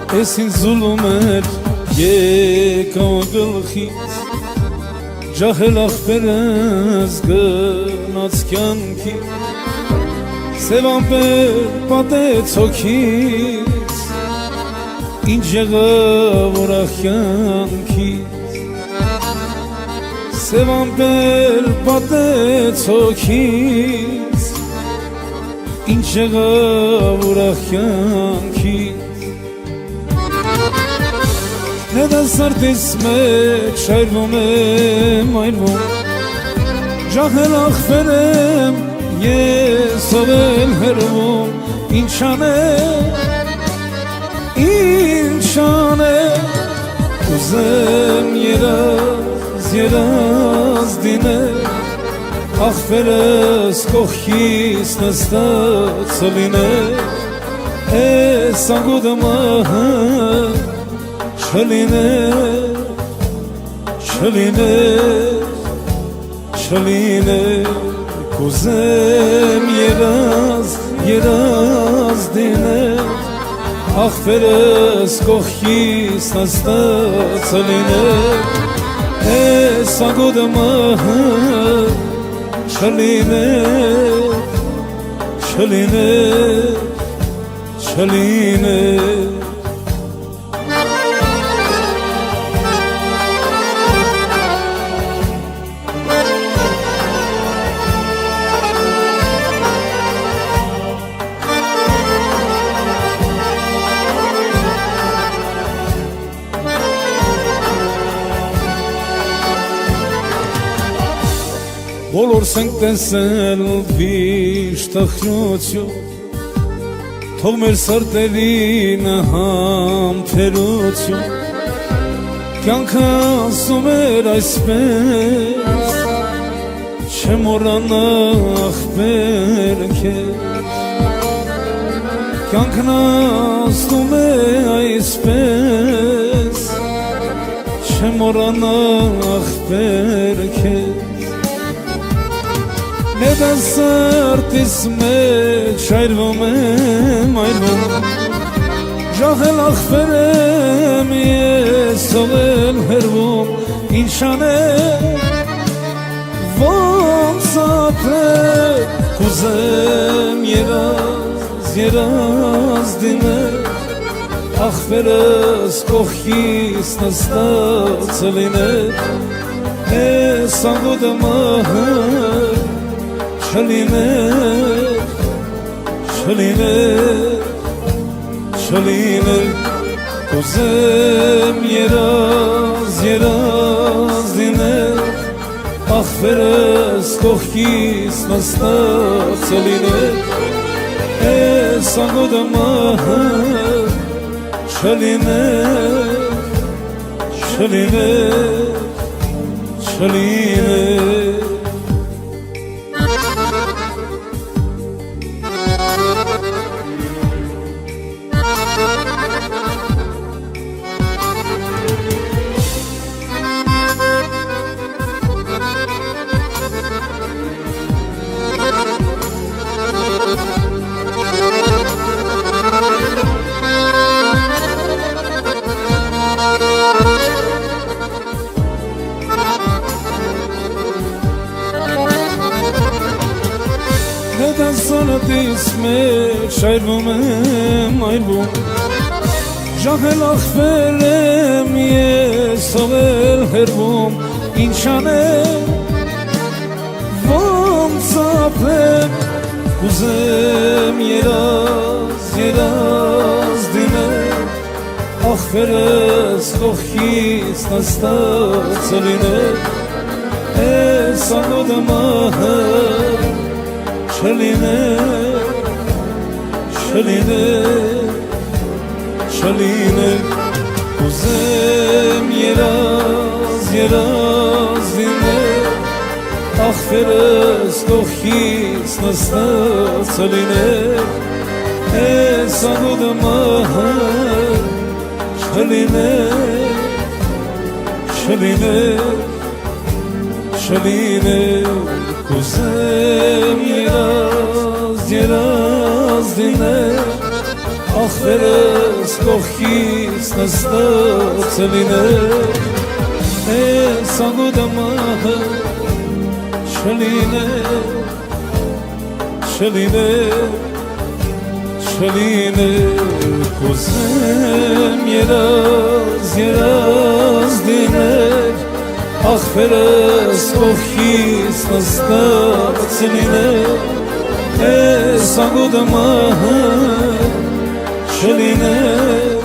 Ես ինձ զուլում էր եկավ գլխից Ջահել ախպերս գնաց կյանքի Սև ամպեր պատեց հոգից Ինչ եղավ ուրախյանքից Սև ամպեր պատեց հոգից Ինչ եղավ ուրախյանքից Նեդա սրտիս մեջ այրվում եմ, այրվում Ջահել ախպեր եմ, ես ով էլ հեռվում Ինչ անեմ, ուզեմ երազ դինել Ախպերս կողքիս նստած լինել Ես անգուդմը չլիներ Կուզեմ երազ դիներ Ախպերս կողքիս նստած լիներ Ես անգուդմը չլիներ Բոլորս ենք տեսել վիշտ ախնություն Թող մեր սրտերին համբերություն Կյանքը ասում էր այսպես Չեմ մոռանա ախպեր քեզ Կյանքն ասում է այսպես Չեմ մոռանա ախպեր քեզ Նեդա սրտիս մեջ այրվում եմ, այրվում Ջահել ախպեր եմ, ես ով էլ հեռվում Ինչ անեմ, ոնց ապրել Կուզեմ երազ դինել Ախպերս կողքիս նստած լինել Ես անգուդմը չլիներ Կուզեմ երազ դիներ Ախպերս կողքիս նստած լիներ Ես անգուդմը չլիներ Նեդա սրտիս մեջ այրվում եմ, այրվում Ջահել ախպեր եմ, ես ով էլ հեռվում Ինչ անեմ, ոնց ապրեմ Կուզեմ երազ դինել Ախպերս կողքիս նստած լինել Ես անգուդմը չլիներ Կուզեմ երազ դինել Ախպերս կողքիս նստած լինել Ես անգուդմը չլիներ Կուզեմ երազ դիներ ախվերս կողքից նստած լիներ Ես անգուդը մահը չլիներ Կուզեմ երազ դիներ Ախվերս կողքից նստած լիներ Ես անգուդը մահը չլիներ